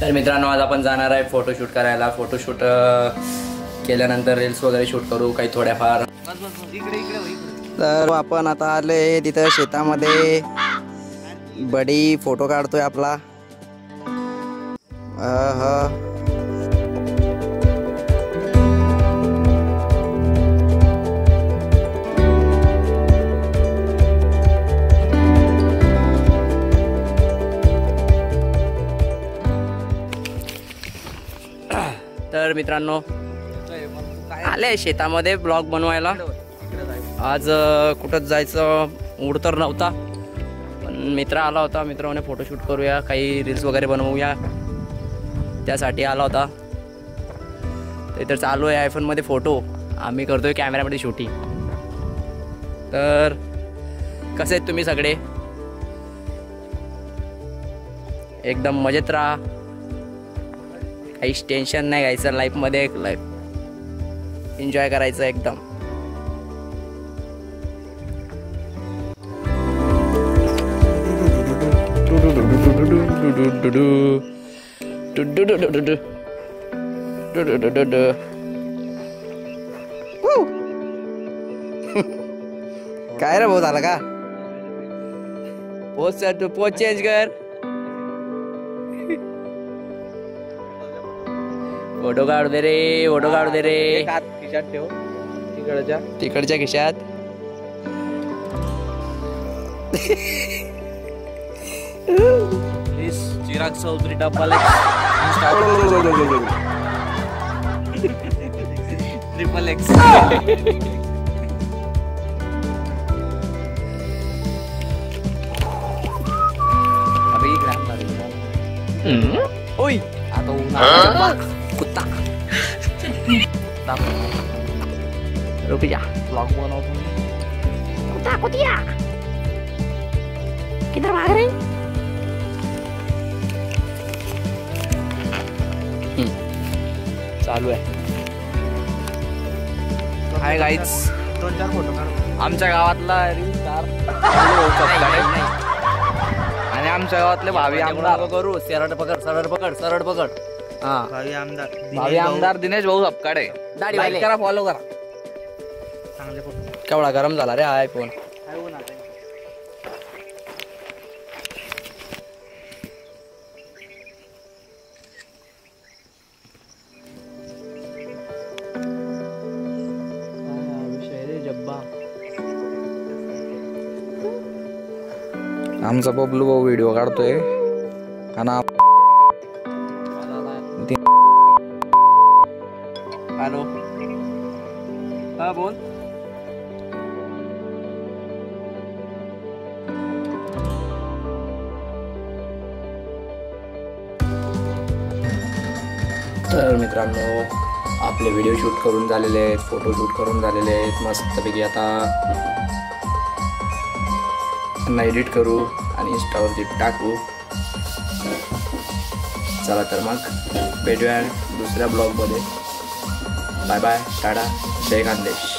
तर मित्रांनो आज आपण जाणार आहे फोटोशूट करायला। फोटोशूट केल्यानंतर रील्स वगैरे शूट करू काही थोड्याफार। तर आपण आता आले तिथं शेतामध्ये, बडी फोटो काढतोय आपला। तर मित्रांनो आले शेतामध्ये ब्लॉग बनवायला। आज कुठं जायचं मूड तर नव्हता, पण मित्र आला होता। मित्राने फोटोशूट करूया, काही रील्स वगैरे बनवूया त्यासाठी आला होता। तर इतर चालू आहे आयफोनमध्ये फोटो, आम्ही करतोय कॅमेऱ्यामध्ये शूटिंग। तर कसे आहेत तुम्ही सगळे? एकदम मजेत राहा, काहीच टेन्शन नाही घ्यायचं लाईफमध्ये, लाईफ एन्जॉय करायचं एकदम। काय रे भाऊ, झालं का? पोच चेंज कर, फोटो काढू दे रे, फोटो काढू दे रे। खिशात ठेव, तिकडच्या खिशात। चिराग चौधरी डब्बल ट्रिपल एक्स। अभी ओय आता कुत्ता रुक जा, ब्लॉग बनाओ तुम। कुत्ता कुतिया किधर भाग रहे? चालू आहे। हाय गाईज, 2-4 फोटो काढ। आमच्या गावातला रील स्टार आणि आमच्या गावातले भावी आमदार करू। सरळ पकड, सरळ पकड, सरळ पकड। हाँ भावी आमदार दिनेश भाऊ सपकाळे, लाईक करा, फॉलो करा। चांगले फोटो। केवढा गरम झाला रे हा आयफोन। आमचा बबलू भाऊ व्हिडिओ काढतोय। हॅलो, हा बोल। तर मित्रांनो आपले व्हिडिओ शूट करून झालेले आहेत, फोटो शूट करून झालेले आहेत मस्तपैकी। आता त्यांना एडिट करू आणि इंस्टावरती टाकू। चला तर मग भेटूया दुसऱ्या ब्लॉगमध्ये। बाय बाय, टाटा, जय खानदेश।